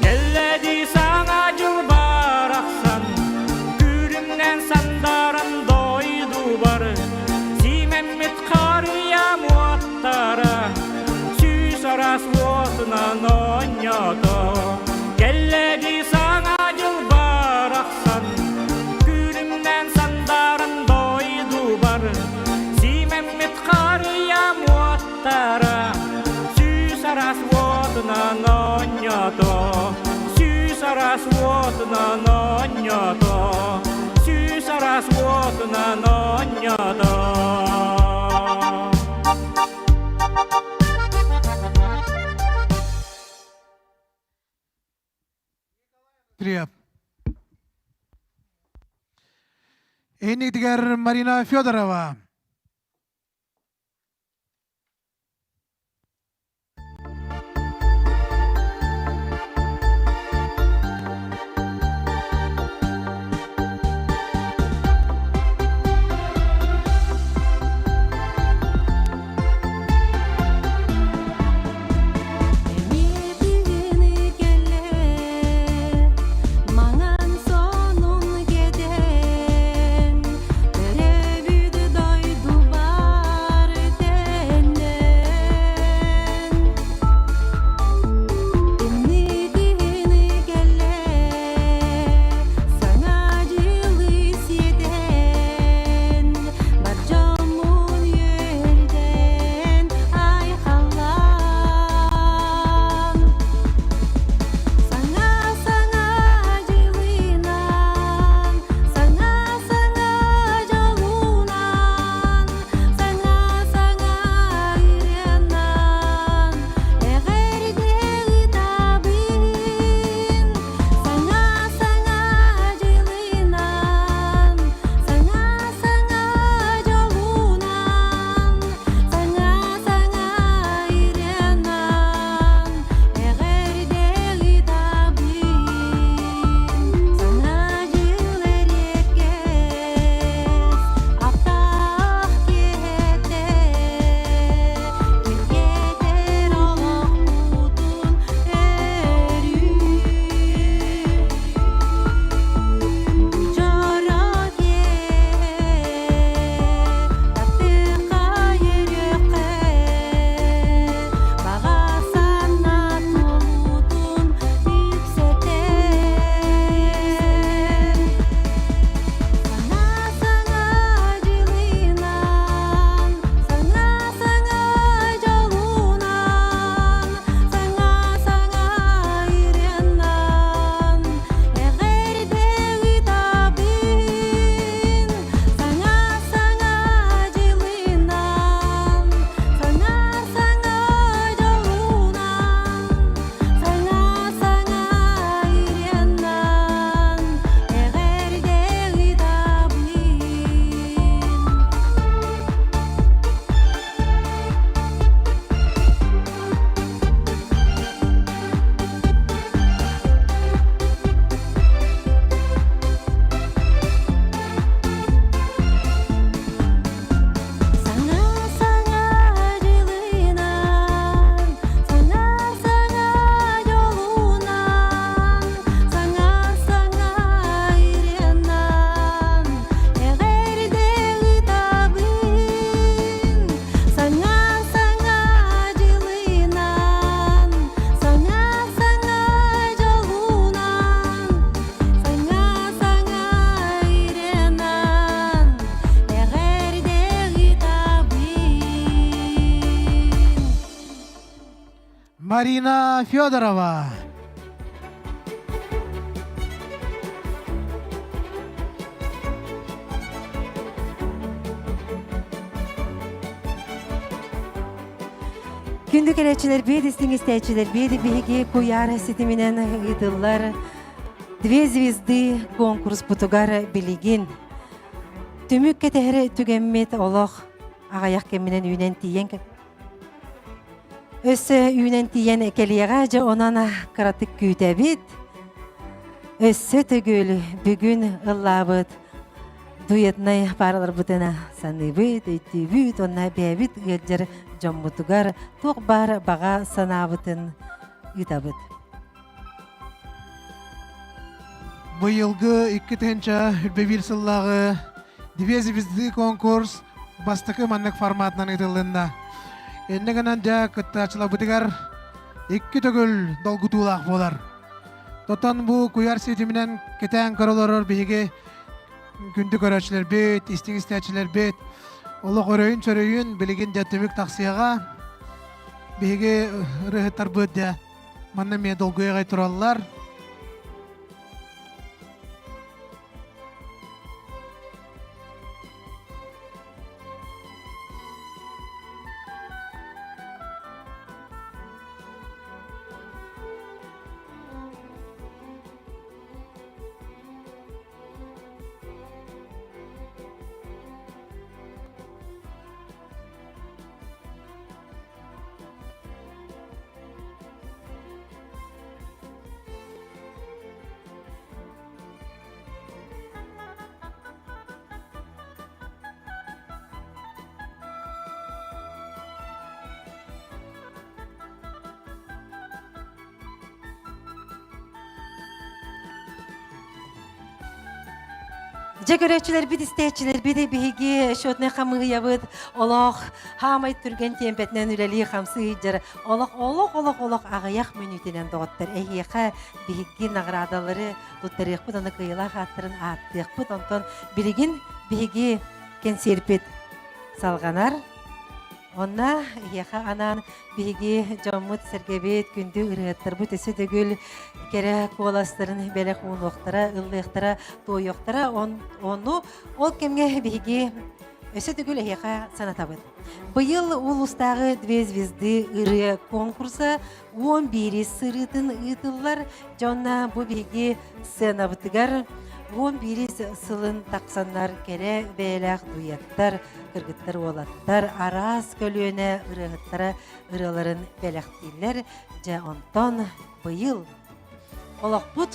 Kelledi sana cılbar aksan, Kürümden sandaran doydu barı. Simemmet karıya muattara, Süs aras votuna nonyoto. Kelledi sana cılbar aksan, Kürümden sandaran doydu barı. Simemmet karıya muattara, Süs aras votuna nonyoto. Süs aras votuna nonyoto. Süs aras votuna nonyoto. Привет. Энигдигер Марина Федорова. Mangan sonun geden, Terevidu doydu bar denden. Dinni gelle, sana cilis yeden, Barcamun yerden, ay hallan. Sana jilinan, sana jalunan, sana irenan, egerdegi tabin. Sana jilinan, sana jalunan, sana irenan, egerdegi tabin. Sana jilerekes, aptah kete, kirketer olok putun eri. Bujarak ye, tatika yereke, bagasana tulutun yükselten. Sana jilinan, sana jalunan, sana irenan, egerdegi tabin. Sana jilinan, sana jalunan, sana irenan, egerdegi tabin. Sana jilinan, sana jalunan, sana irenan, egerdegi tabin. Sana jilinan, sana jalunan, sana irenan, egerdegi tabin. Марина Федорова. Күндүк элечилер, бедистин истечилер, беди биги куяр ситиминен ыдыллар. Две звезды конкурс путугар билигин. Түмүк кетере түгеммет олох агаяк кеминен үйнен тиен. Өссө үйнен тиен келиега же онана каратык күйтебит. Өссө түгүл бүгүн ыллабыт. Дуетнай паралар бутена саныбыт, өттүбүт, онна бэбит гелжер жоммутугар тук бар бага санабытын ыйтабыт. Быйылгы 2-нче Үлбебир сыллагы Две звезды конкурс бастыкы маннык форматынан ытылында. Эннегенен жа кыттачыла бытыгар 2 төгүл долгутуулак болар. Тотан бу куяр сетиминен кетен көрөлөрөр биге күндү көрөчүлөр бет, истигистечилер бет. Оло көрөйүн чөрөйүн билигин жаттымык таксияга биге рыхтар быдда. Манна ме долгуяга тураллар. Жегөрөчүлөр бит истечилер биде биги шотны хамы ябыт олох хамай түрген темпетнен үлели хамсы жер олох агаяк мүнүтенен доттер эхиха биги наградалары туттарык бутаны кыйла хаттырын аттык бут онтон билигин биги кен серпет салганар онна эхиха анан биги жоммут сергебет күндү ырыттыр бут эсе дөгүл кере коластарын белек уноқтара, ыллыктара, тойоқтара, onu ол кемге биги өсө түгүл эхиха санатабыт. Быйыл улустагы Две звезды ыры конкурса 11 сырытын ытыллар, жонна бу биги сценабытыгар 11 сылын таксаннар кере белек дуяттар, кыргыттар олаттар, арас көлүнө ырыгыттара ырыларын белектилер, жа онтон быйыл Олақпут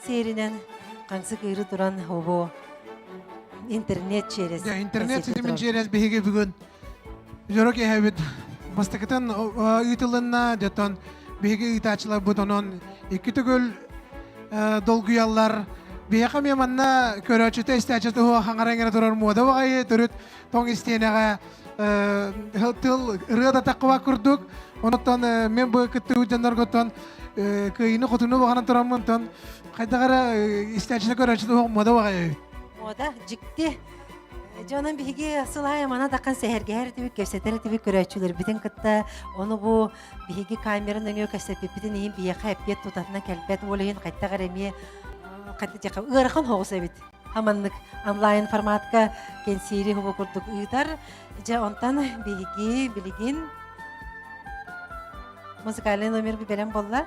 серинен қаңсы күйрі тұран обо интернет через. Интернет сетимин через биге бүгін. Жорок ехебет. Бастакытын үйтілінна жаттан биге үйтачылар бұтонон 2 түгіл долгуялар. Бияқа меманна көрөчіті істәчіті хуа хаңараңера тұрар мода вағайы түріт тоң істенеға тыл ырыда тақыва күрдік. Оныттан мен бұл күтті үйтендер көттен кыйыны хотуну баганан тураммын кайдагара истечиле көрөчү мода багай мода жикти жонун биги сылай мана такан сехергер тиби кепсетер тиби көрөчүлөр битин кытта ону бу биги камеранын өңө кесепи битин ин бия кайпет тутатына келбет олейин кайдагара эми кайда жака ырхан хогуса бит хаманнык онлайн форматка кенсири хобо курдук ыйтар же онтан биги билигин музыкальный номер бибелен болла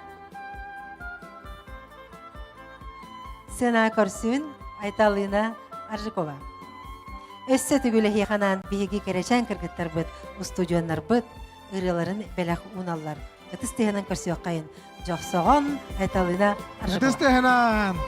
Сена көрсүн Айталина Аржикова. Өссө түгүле хиханан биги керечен кыргыттар быт, студионнар быт, ырыларын белек уналлар. Этистехенен көрсү кайын. Жоксогон Айталина Аржикова. Этистехенен.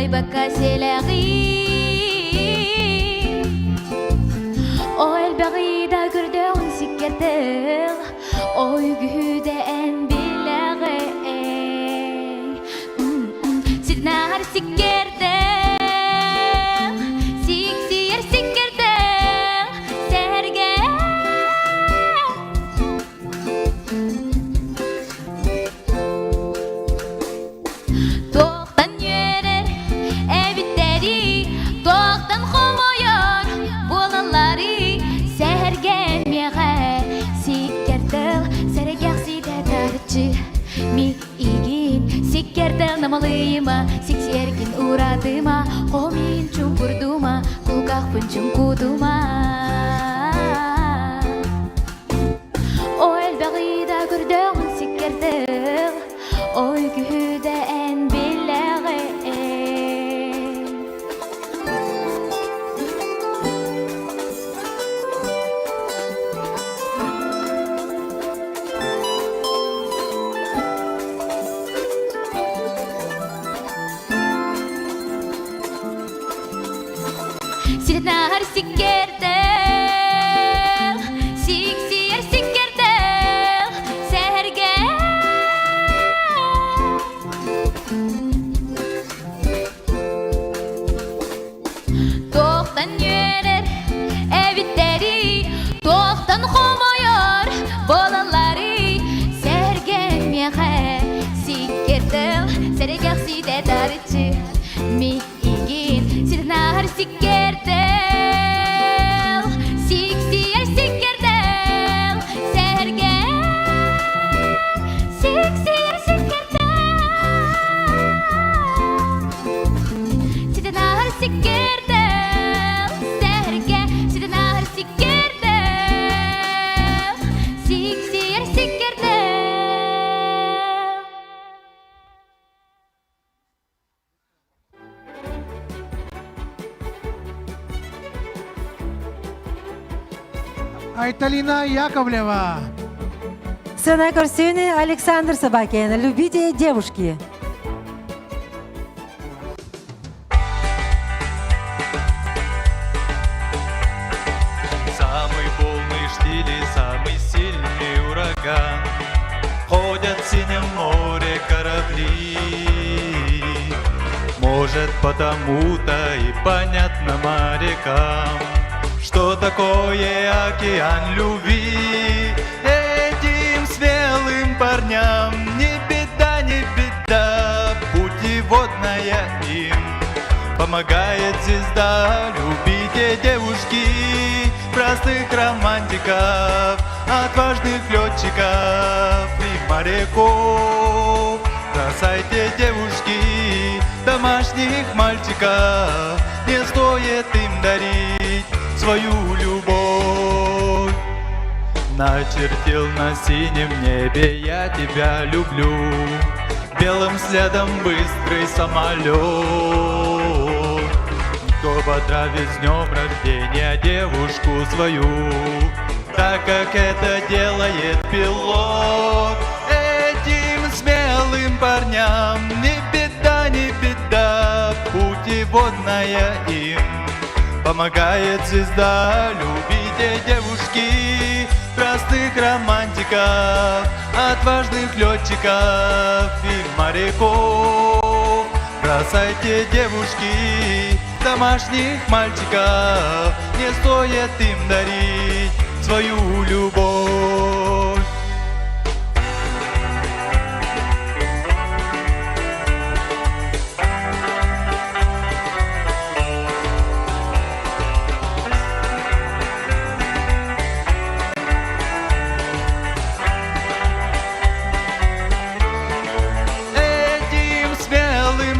Baka selagi Oy bagida gördüğün sikkertel Oy güde en bilagi Sidnar sikkertel Siksir sikkertel Serge Doğdan yörer evitleri Doğdan komuyor Bulaları Sehergen meğer Sikkertel Sergeksi de tarçı Mi igin Sikkertel namalıyma Siksergin uradıma Komin çumpurduma Kulgak pun çumkuduma түгүдө эн билеги Сирнар сикердел, сиксиер сикердел, сәрге. Тоқтан йөрер, әбиттері, тоқтан хомойор, болалары, сәрге меға, сикердел, сәрге сиде дарычы, ми игин, сирнар сикердел. Айталина Яковлева. Сцена Корсюни, Александр Собакин. Любите девушки. Самый полный штиль и самый сильный ураган. Ходят в синем море корабли. Может, потому-то и понятно морякам, что такое океан любви. Этим смелым парням не беда, путеводная им помогает звезда. Любите девушки, простых романтиков, отважных летчиков и моряков. Бросайте, девушки, домашних мальчиков, не стоит им дарить свою любовь. Начертил на синем небе я тебя люблю, белым следом быстрый самолет. Кто поздравит с днем рождения девушку свою, так как это делает пилот. Этим смелым парням не беда, путеводная им помогает звезда. Любите, девушки, простых романтиков, отважных летчиков и моряков. Бросайте, девушки, домашних мальчиков, не стоит им дарить свою любовь.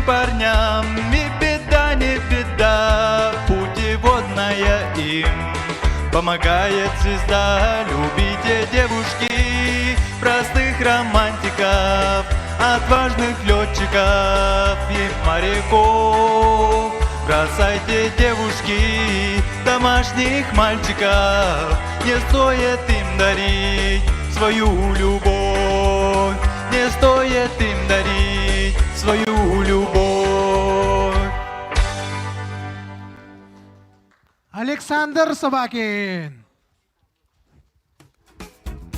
Парням не беда, путеводная им помогает звезда. Любите, девушки, простых романтиков, отважных летчиков и моряков. Бросайте, девушки, домашних мальчиков, не стоит им дарить свою любовь, не стоит им дарить свою любовь. Александр Собакин.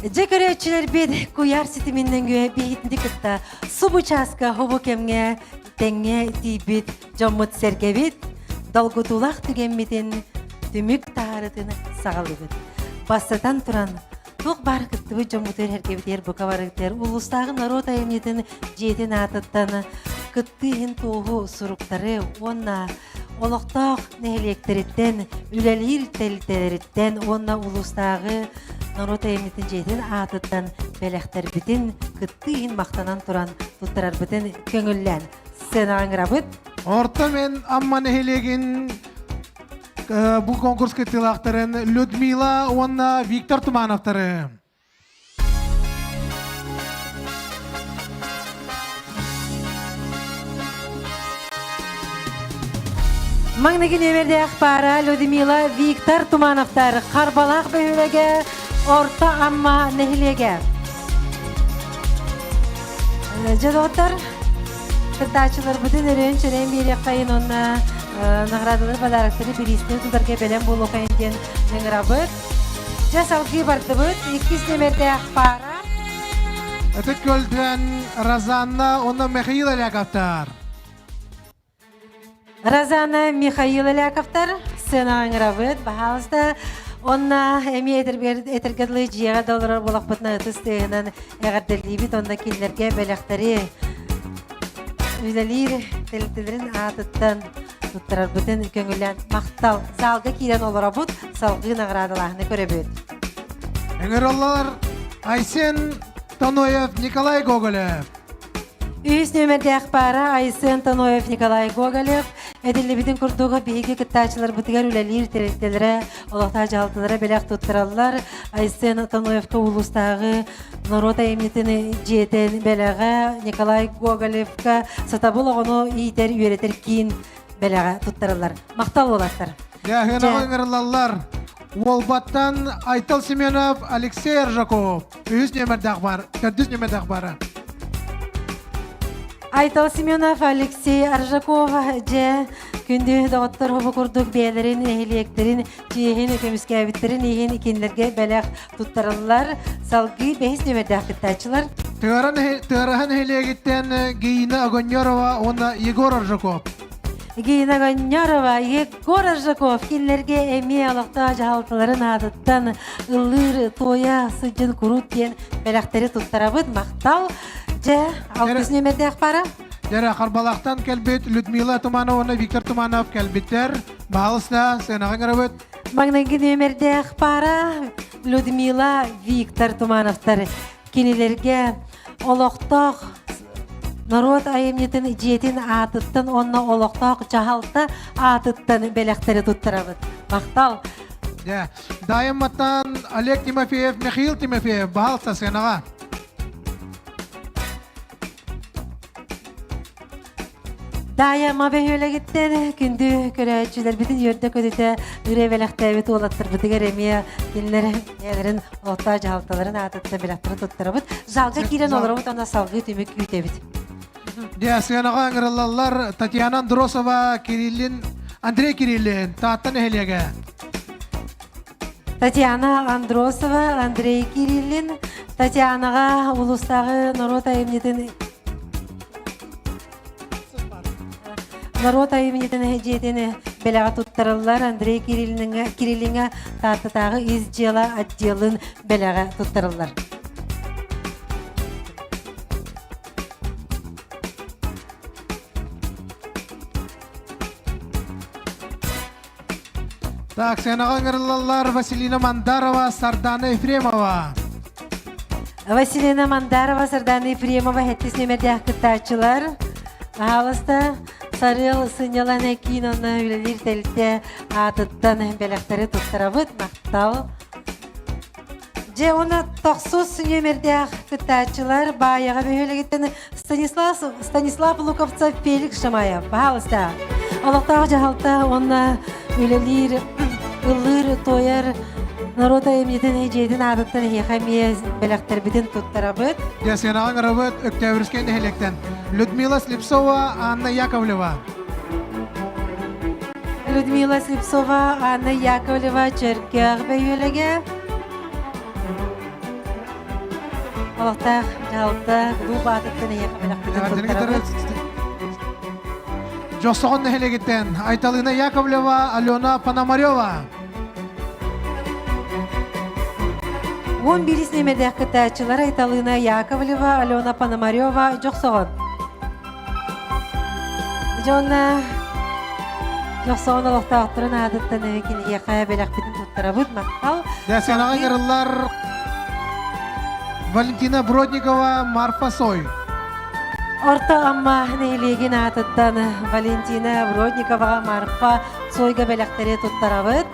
Жекөрөчүлөр бит куяр ситиминден көе бейитинди кытта субучаска хобокемге теңге тибит жоммут сергебит долгутулак түгенмитин түмүк таарытын сагалыбыт бастатан туран тук бар кыттыбы жоммутер хергебитер букаварыктер улустагы народ айымнитин жетин атыттан кыттыын тоогу суруктары онна олоктоок нехилектериттен үлелир телтериттен онна улустагы народ айымнитин жетин атыттан белектербитин кыттыын мактанан туран туттарарбытын көңүллен сценаңырабыт Орта мен амман эхелегин bu konkurs kıtılakların Людмила Онна Виктор Тумановтары. Маңнагин өмерде ақпара Людмила Виктор Тумановтар қарбалақ бөйлеге орта амма нәхілеге. Жадоғыттар, кіртачылар бұтын өрен чөрен берек қайын онна нағрадылар бадарақтары бірістен тұдарге бәлем болу қайынден нәңірабыт. Жасалғы барды бұт, 2 нөмерде ақпара. Ötük gölden Razanna onu Mikhail Alyakovtar. Разана Михаил Ляковтар, сына аңырабыт, бағалысты, онна әме етергедлі жиға доллар болақ бұтына ұтыстығынан әғардерлейбіт, онна келдерге бәліқтері үлелер тәлітілерін атыттан тұттырар бұтын көңілен мақтал. Салғы кейден олар бұт, салғы нағырадылағыны көребіт. Әңіралар Aysen Tonoyev Nikolay Gogolev. Үз нөмірде ақпара Айсен Тоноев Николай Гоголев әділі бітін күрдуға бейге күттачылар бұтығар үләлер тәректелері, олақта жалтылары бәләқ тұттыралар. Айсен Тоноевқа ұлыстағы народ әйімнетін жетін бәләға Николай Гоголевқа сатабыл оғыны иетер үйретер кейін бәләға тұттыралар. Мақтал олаттар. Яхена әңіралар Волбаттан Айтал Семенов Алексей Ржаков. Үз нөмірде ақпар, 4 нөмірде ақпары. Айтал Семенов, Алексей Аржаков же күнді доғыттар хобы күрдік бәлерін, әхілектерін, жиехін, көміскәбіттерін, ехін икенлерге бәләқ тұттарылар. Салғы 5 нөмірді ақыттачылар. Тығырағын әхілегеттен Гейна Агоньорова, оны Егор Ржаков. Гейна Агоньорова, Егор Аржаков келлерге әме алықта жағалтыларын адыттан ұлыр, тоя, сыджын, күрут кен бәләқтері тұттарабыд, мақтал. Же, 6 нөмірде ақпара? Жәрі Қарбалақтан кәлбет Людмила Тумановна, Виктор Туманов кәлбеттер. Бағылысына сенағын ғырабыд. Маңнагин нөмірде ақпара Людмила Виктор Тумановтар келелерге олықтақ народ айымнетін жетін атыттан, онна олықтақ жағалты атыттан бәләқтері тұттырабыд. Мақтал. Дайымматтан Олег Тимофеев, Михаил Тимофеев. Бағылысына сенаға. Дая мабе höyle gitten, күнді көрәчілер бітін өрді көдеті үрей бәләқтәбет олаттыр бұтығар әме келінер әлерін олта жағалталарын атытты бәләқтірі тұттыры бұд. Жалға кейлен олар бұд, ана салғы төмек күйте бід. Сенаға аңыралалар Татьяна Андросова, Андрей Кириллин, тааттан әхелеге. Татьяна Андросова, Андрей Кириллин, Татьянаға ұлыстағы народ айымнетін народ айымнетін әжетені бәліға тұттырылар. Андрей Кириллинға тартытағы из жела отделын бәліға тұттырылар. Так, сенаға аңыралалар Василина Мандарова, Сардана Ефремова. Василина Мандарова, Сардана Ефремова, 7 нөмірде ақыттачылар. Ағалыста Сарыл сынялан әкейін оны үлелер тәлітте атыттан бәләқтері тұттырабыд, мақтал. Же оны 9 нөмірде ақыттачылар баяға бөйлегеттен Станислав Луковцев, Феликс Шамаев. Ағалыста. Алықтағы жағалта оны үлелер ұлыр тойар народ айымнетін әжейдің адыттан хейхамия бәләқтер бітін тұттарабыд. Сенағын ғырабыд өктәвіріскен әхелектен. Людмила Слепцова, Анна Яковлева. Людмила Слепцова, Анна Яковлева, Черкеғ бәйелеге. Алықтақ жалта клуб адыттан хейхамия бәләқтер тұттарабыд. Жоқсоғын әхелегеттен Айталина Яковлева, Алена Пономарева. 11 нөмірде ақыттачылар Айталина Яковлева, Алена Пономарева, жоқсоғын. Жоқсоғын алықтағыттырын адыттан әкенеге қая бәләқпетін тұттырабыд, мақтал. Сенағын ғырылар Валентина Бродникова, Марфа Сой. Орта амма нәйлеген атыттан Валентина Бродниковаға Марфа Сойға бәләқтері тұттырабыд.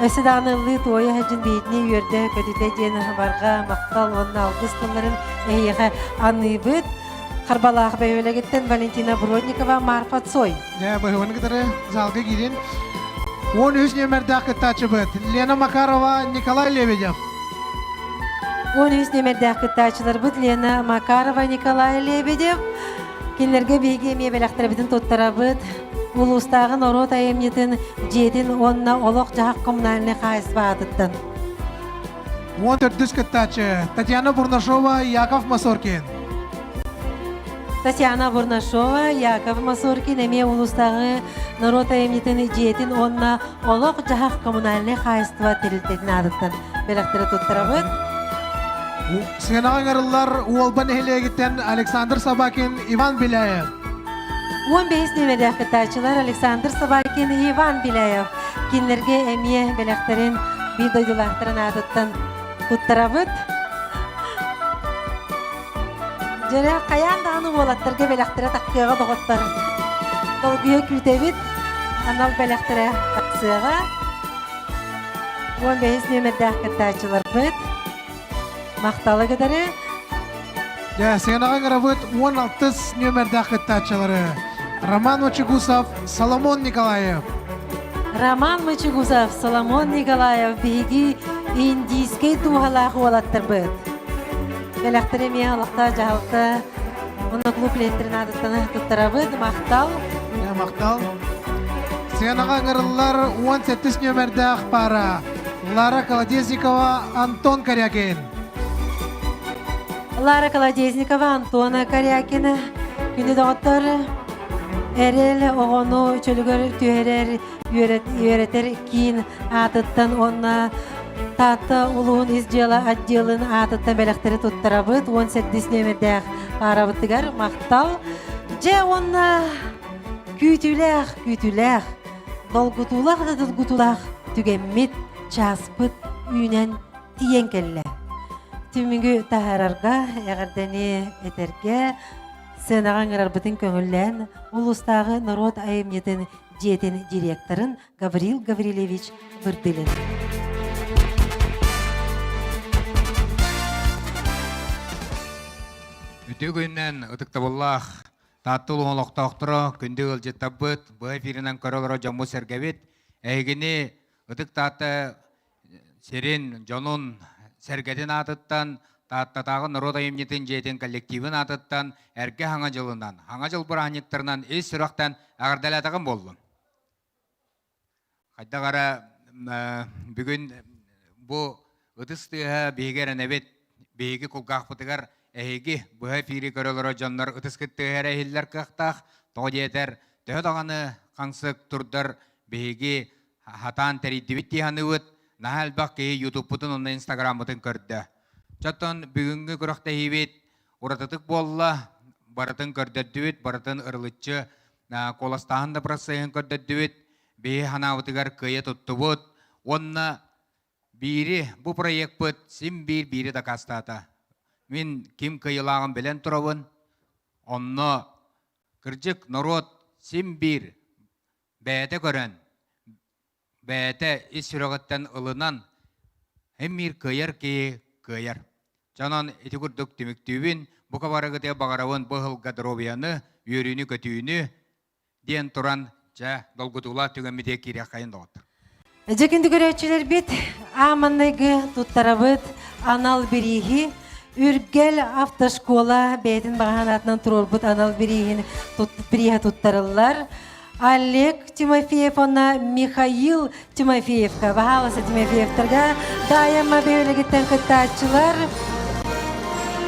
Өсіданылы тойы әжін бейдіне өрді көдеті дені барға мақтал оның алғыстыларын әйеға аныбыд. Харбалах бәйөлегеттен Валентина Бродникова, Марфа Цой. Я быһыгын гытары залга кирин. 13 нөмердә кытачы бит. Лена Макарова, Николай Лебедев. 13 нөмердәк кытачылар бит Лена Макарова, Николай Лебедев. Кинлерге беге мебеләхтәр битен тоттарабыт. Улустагы народ аемнетін жетин онна олық жағақ коммунальный хайсбадыттан. 14 кытачы. Татьяна Бурнашова, Яков Масоркин. Татьяна Бурнашова, Яков Масоркин, эме улустагы народ аемнетін жетин онна олық жағақ коммунальный хайсба тирилтетін адыттан. Беләхтәр тоттарабыт. Сенаган арылар Уолбан Хелегиттен Александр Собакин, Иван Беляев. 15 нөмердәк кытачылар Александр Собакин, Иван Беляев. Кинлерге эме беләхтерин bir doydulaqtırın adıttan tuttırabıt. Jere kayan dağını bolatlarga belaqtıra taqqıyağa doğuttar. Dolguya kütebit, anal belaqtıra taqqıyağa. 15 nömerdäk kıtaçılar bit. Maqtalı gıdarı. Ya, senağa garabıt 16 nömerdäk kıtaçıları. Roman Machigusov, Salomon Nikolayev. Roman Machigusov, Salomon Nikolayev bigi indiskay tuhalaq bolattar bit. Belaqtıra miyalıqta, jalıqta. Onu klub letterin adıttan tuttarabıt. Maqtal. Ya, maqtal. Senağa garılar 18 nömerdäk para. Lara Kolodeznikova, Антон Корякин. Lara Kolodeznikova, Antona Koryakina. Günü doğuttar. Erel oğunu çölügör tüherer, yöreter kiin atıttan onna tatı uluğun izcela adjelin atıttan belaqtari tuttarabıt. 18 nömerdäk parabıtıgar, maqtal. Je onna kütülək, dolgutulaq, tügemmit, çaspıt, ünen tiyen kelle. Tümüngü tahararga, eğerdeni eterge, sınağın ararbıtın köngüllen, ulustağı narod ayımyetin jetin direktorun Gavril Gavrilevich Bırdilin. Үтө күннен ытыкта боллах, таттыл оңлоқта оқтыры, күнді ылжет табыт, бұға фиринан көрілері жаму сәргәбет, әйгіні ытык татты серин жонун сәргәден атыттан, таттатағы народ айымнетін жетін коллективін атыттан, әрге хаңа жылынан, хаңа жыл бұр анектарынан ес сұрақтан ағырдалатығын болдым. Қайда қара бүгін бұ ытыстыға бейгерін әбет, бейгі құлғақ бұтығар, әйгі бұға фири көрілері жанлар ұтыскыттығар әйілдер қақтақ, тоғы етер, төғі дағаны қаңсық тұрдар бейгі хатан тәрейдібітті ханы өт, нахал бақ кейі YouTube бұтын, оны Instagram бұтын көрді. Жаттан бүгінгі күріқті хейбет, ұратытық болла, барытын көрдерді өт, барытын ұрлытчы, қоластағында прасайын көрдерді өт, бейі хана ұтығар көйе тұтты бұд, онына бири, бұ проект бұд, сім бири да кастата. Мен ким кыйылағын білен тұрауын, онны кіржік народ сім бір бәйті көрін, бәйті ес сүріғыттан ұлынан әмір кыйыр кейі кыйыр. Жанан еті күрдік түміктүйін, бұқа барығыте бағарауын бұғыл гадробияны, үйеріні көтүйіні ден тұран жа долгутула түгіміде керек қайын доғыттыр. Жекінді көрәтшілер бет, аманнайғы тұттарабыт анал береги, Үргел автошкола бәйтін бағанатынан тұрорбыт анал береги тұттарылар. Олег Тимофеев, онна Михаил Тимофеевка, бағалысы Тимофеевтарға дайыма бәйілігіттен қыттатшылар.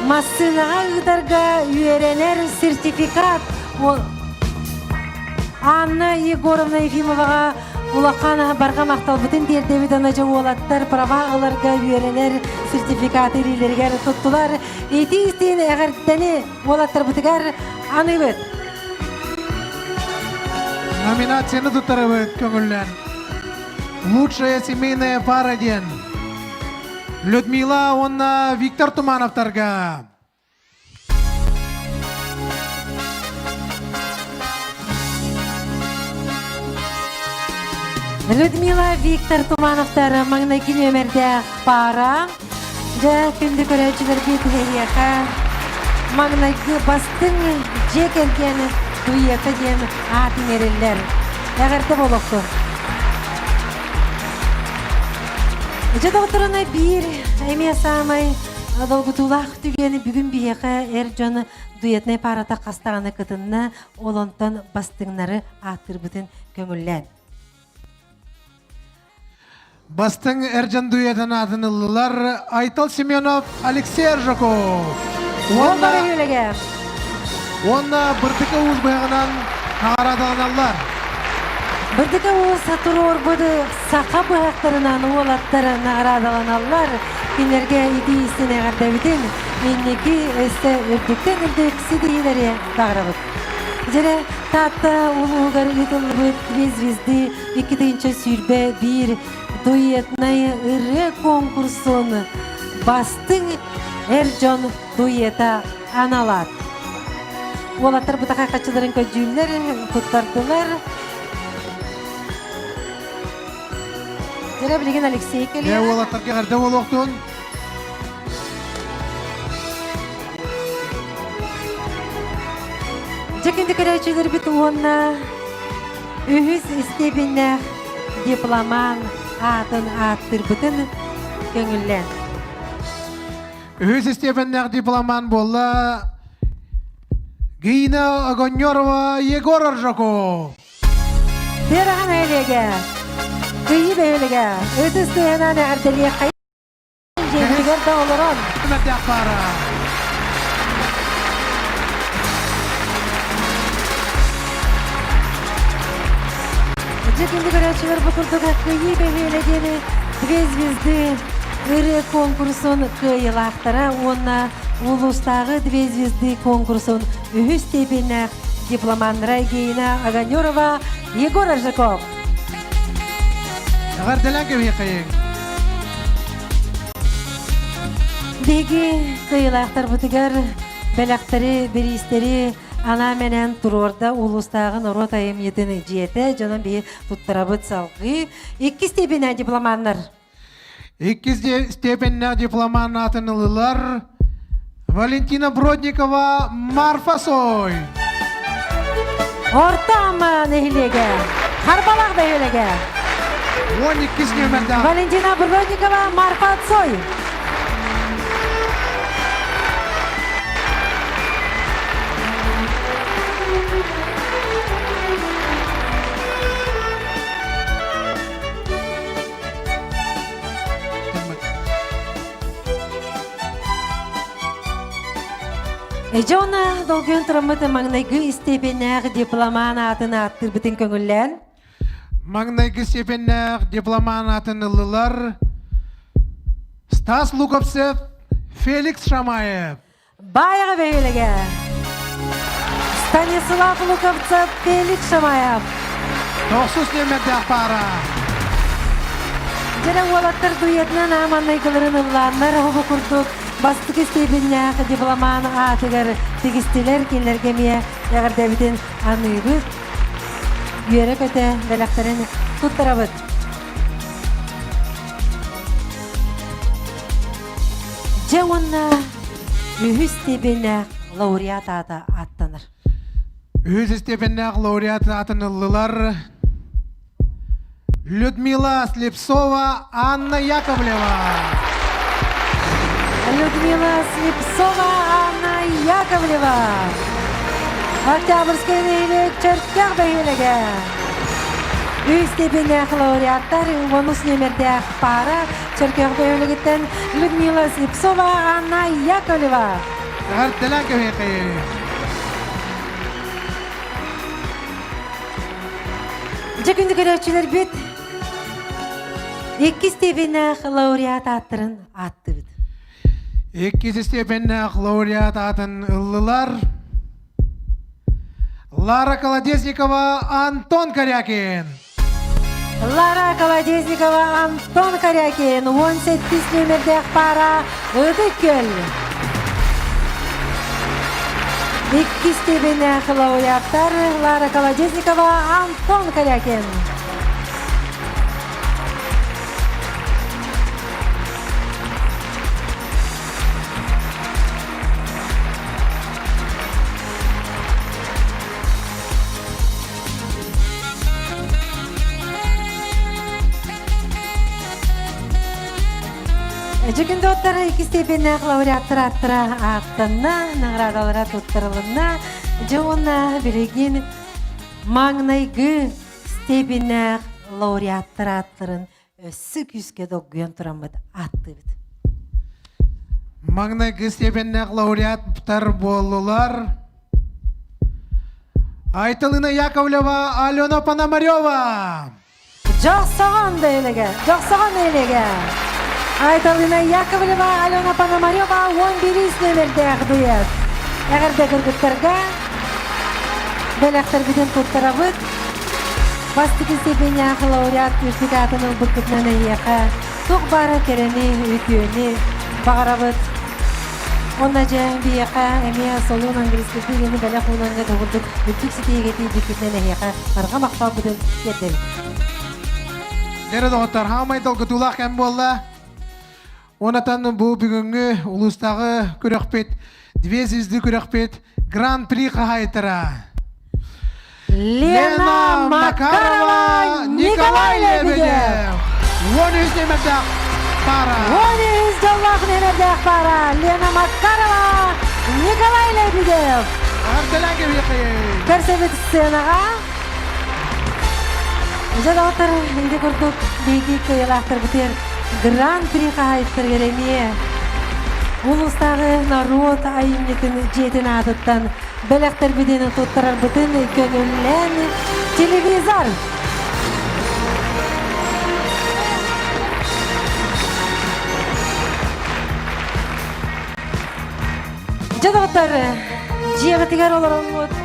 Масынаға ұғдарға үйеренер сертификат. Анна Егоровна Ефимоваға улақан барға мақтал бұтын дердеві донажы олаттар права аларға үйеренер сертификаты үйлергер тұттылар. Еті істейін әғірттені олаттар бұтығар аны өт. Номинацияны туттарабыт көңіллән. Лучшая семейная пара ден. Людмила, онна Виктор Тумановтарға. Людмила Виктор Тумановтар маңнайки нөмерде пара. Жа күнді көрәчілер бетілеріға Маңнайгы бастың жекелген дуеті ден атын ерелер. Әғірді болуқты. Жада отырына бір әме самай долгутулақ түгені бүгін бейеқі әр жоны дуетіне парата қастағаны кытынна олонтон бастыңнары атыр бүтін көңіллән. Бастың әржан дуетін атынылылар Айтал Семенов, Алексей Аржаков. Онлары өлеге. Онна бірдікі ұз бұяғынан ағарадағаналар. Бірдігі ол сатыр орбыды сақа бұяқтарынан олаттары нағарадағаналар. Кенерге идейісін әғардабетін меннекі өсті үрдіктен үрдіксі дейілері бағырабыд. Жәрі татта ұлығығар ұйтылыбыд вез-везді 2-ші сүрбе бір дуетнай ыры конкурсын бастың әржон дуета аналат. Олаттар бұтақа қачыларын көджүйлер, тұттардылар. Жәрі білеген Алексей келі. Олаттар кеғарда ол оқтun. Жекенді көрәчілер біт оңна үйіз істебінне дипломан атын аттыр бүтін көңіллен. Үйіз істебіннәқ дипломан болла Гейна Огоньорова Егор Аржаков. Дераған әйлеге, күйі бәйлеге, өтісті әнәне әрділе қайын жеңілгер да олырын. Мәттәқ бара. Жекенді көрәчілер бұтырдығы күйі бәйлегені две звезды ұры конкурсын күйілақтыра, онна улустағы две звезды конкурсын үйіз степеннәқ дипломанныра Гейна Огоньорова Егор Аржаков. Ағардалан көбе қайын. Беги кыйлақтар бұтығар бәләқтері, берістері ана менен тұрорда улустағын ұрот айым етін жеті жанын бей тұттырабыт салғы. 2 степеннән дипломаннар. 2 степеннәқ дипломан атынылылар Валентина Бродникова, Марфа Сой. Ортама нехилеге, қарбалақ бәйелеге. 12 нөмірді. Валентина Бродникова, Марфа Сой. Жона долгын тұрамыды маңнайғы степеннәғы дипломан атын аттыр бітін көңіллән. Маңнайғы степеннәқ дипломан атынылылар Стас Луковцев, Феликс Шамаев. Баяғы бәйелеге. Станислав Луковцев, Феликс Шамаев. 9 нөмірді ақпара. Жәрі олаттар дуетінен аманнайғыларын ұланлар оғы күрдік. Бастық степеннәғы дипломан атығыр тегістелер кенлерге мия яғырдабетін анығыз. Үйері көті бәләқтарын тұттырабыд. Жауынна үйіз степеннәғы лауреат аты аттаныр. Үйіз степеннәқ лауреат атынылылар Людмила Слепцова, Анна Яковлева. Людмила Слепцова, Анна Яковлева. Октябрьский нейлік чөрттәқ бәйелеге. Үй степеннәқ лауреаттар, онус нөмірдәқ пара, чөрттәқ бәйелегеттен Людмила Слепцова, Анна Яковлева. Ағардалан көбе қайын. Жекінді көрәтшілер бет 2 степеннәқ лауреат аттырын атты бет. 2 степеннәқ лауреат атынылылар Лара Колодезникова, Антон Корякин. Лара Колодезникова, Антон Корякин, 18 нөмірдәқ пара өдіккіл. 2 степеннәқ лауреаттар Лара Колодезникова, Антон Корякин. Жүгін доттары екі степеннақ лауреаттыр аттыра аттанна, нағрадалыра тоттарылына, жоғына білеген маңнайғы степеннақ лауреаттыр аттырын өссі күске доғыян тұрамыд атты біт. Маңнайғы степеннақ лауреаттар болулар. Айтылына Яковлева Алена Пономарева. Жақсаған дейлеге. Айтылына Яковлева Алена Пономарева 11 нөмірді әғдует. Әғірді күргіттірге бәліқтір біден тұттыра бұд. Бастығы степені ақы лауреат сертификатының бұлтықнаны еқі. Тұқ бары керені, өтіөні бағара бұд. Онна жәң бейеқа әмия солуын ангелескесі ені бәлі қуынанға доғылдық бүттік сетейгеті бүткетнен әйеқа қарға мақпал бұдын еттім. Дәрі доғыттар, хамайдал күтулақ әм болла. Онатан бұл бүгінгі ұлыстағы көріқпет, 200 көріқпет, Гран-при қағайтыра. Лена Макарова, Николай Лебедев. 13 немердақ пара. 13 жоллақ немердақ пара. Лена Макарова, Николай Лебедев. Артеләңге бейқи. Көрсебет сценаға. Жада отыр, енді күрдік бейді көйелақтыр бұтер. Гран-при қағайттыр керемие. Улыстағы народ айымнетін жетін адыттан бәліқтір бедені тұттырар бұтын көнілен телевизор. Жадағыттар, жиғытығар оларын мұд,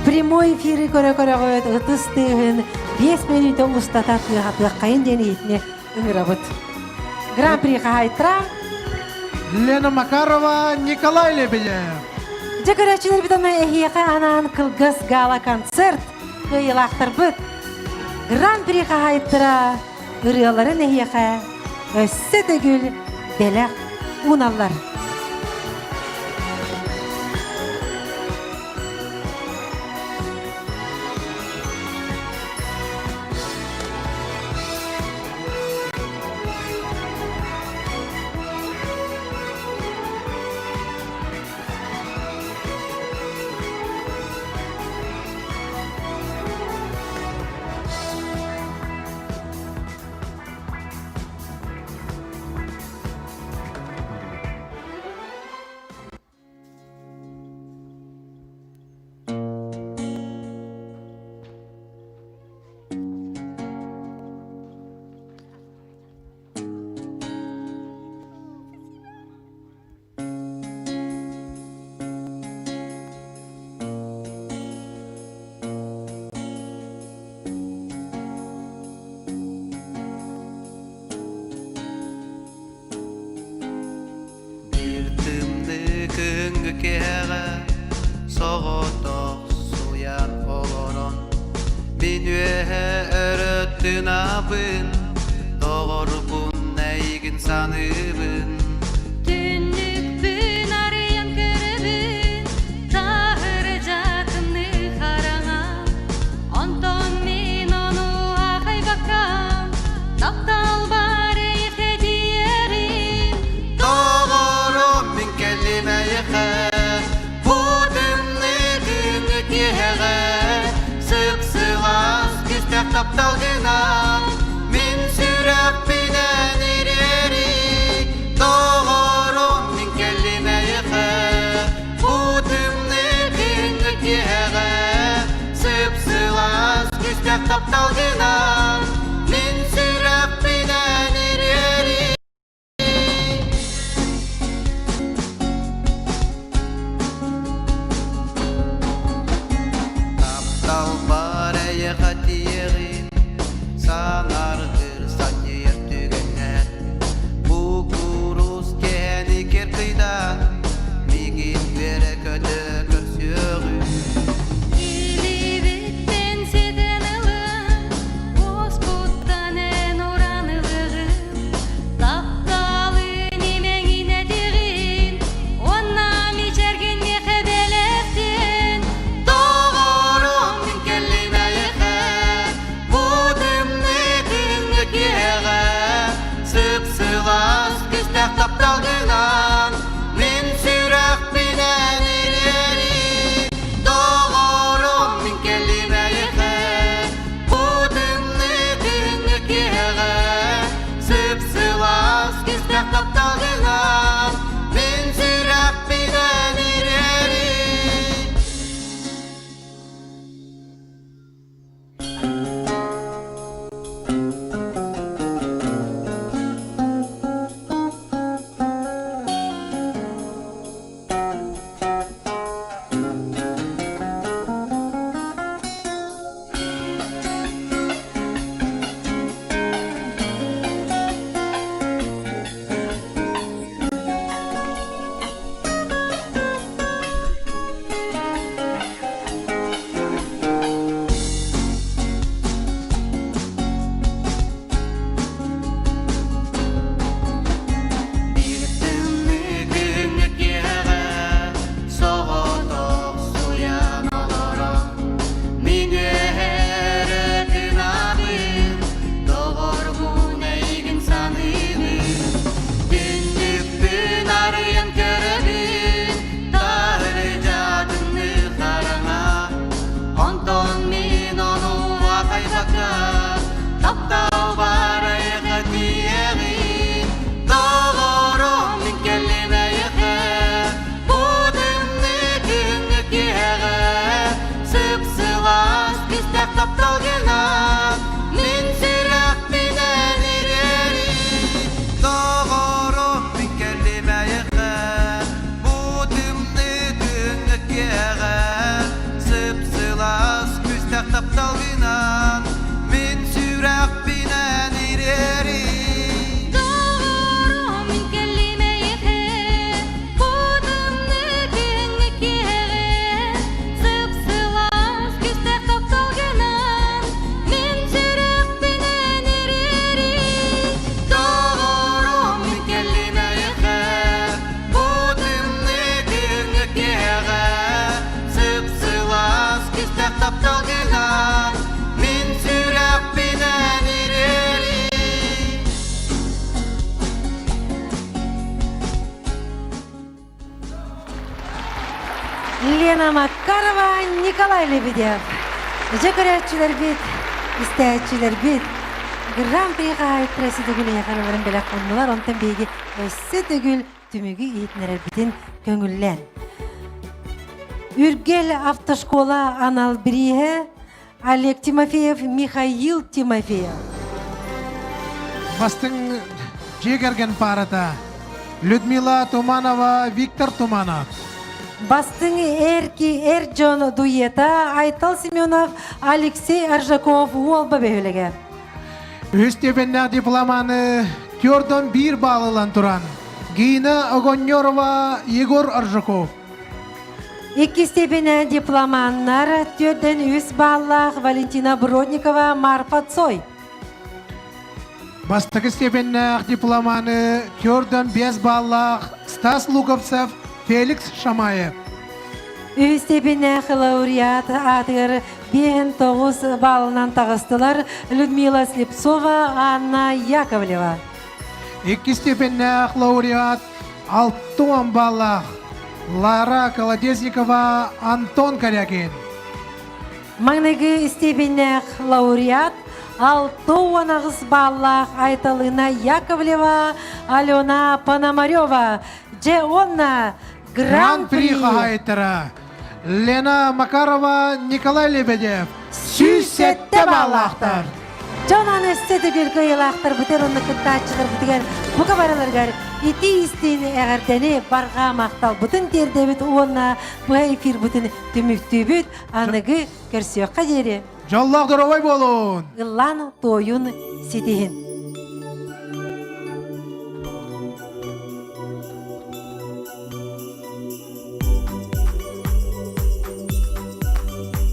прямой эфирі көрі-көрі қойыд, ұтыстығын 5 минуты ұстата тұйғатық қайын дені етіне үмір абыд. Гран-при қағайттыра. Лена Макарова, Николай Лебедев. Жекөрәчілер бітіні әйеқі анан қылғыз гала концерт қойылақтыр бұд. Гран-при қағайттыра ұрыяларын әйеқі өссі түгіл бәләқ уналар. Soğutuk suyan olurun Minühe örüttün abın Doğru bun neygin sanıbın Tünlük bün arayan kırıbın Tahırı jakını harana Ondan min onu akay bakan Taptal bari hediyerin Doğru min kelime yıkı Taptalgınan min sürep bilen ileri Doğru min kelime yıkı Bu tümlü günlük yıkı Sıpsılas güçlük taptalgınan min sürep bilen ileri Taptal bare yıkı Лена Макарова, Николай Лебедев. Жекөрәтчілер бит, істәтчілер бит. Гран-приға айттырасы түгіл яқарыларын бәлі қонылар, онтан бейге өссі түгіл түмігі етінерер бітін көңіллән. Үргел автошкола анал бірігі Олег Тимофеев, Михаил Тимофеев. Бастың жегерген парата Людмила Туманова, Виктор Туманов. Бастың Эрджон дуета Айтал Семенов, Алексей Аржаков, Уолба бәйілігі. Үстебеннәк дипломаны Тёрдон бір балылан туран Гейна Огоньорова, Егор Аржаков. Икки степені дипломаннар Тёрден үс баллах Валентина Бродникова, Марфа Цой. Бастығы степеннәк дипломаны Тёрдон 5 баллах Стас Луковцев, Феликс Шамаев. Үс степені лауреат атыр 5-9 балынан тағыстылар Людмила Слепцова, Анна Яковлева. Икки степеннәк лауреат 6 баллах Лара Колодезникова, Антон Корякин. Маңнығы степеннәк лауреат 6 баллах Айталына Яковлева, Алена Пономарева. Онна Гран-при қағайттыра Лена Макарова, Николай Лебедев. Сүйсетті баллақтар. Жонан өсті түгіл көйілақтар бұтер оны күттатшылар бұтығар бұға бараларғар ити істейіні әғірдені барға мақтал бұтын тердебіт онна бұға эфир бұтын түмікті бүт анығы көрсеуққа жері. Жоллақ дұрабай болуын. Ғылан тойын сетейін.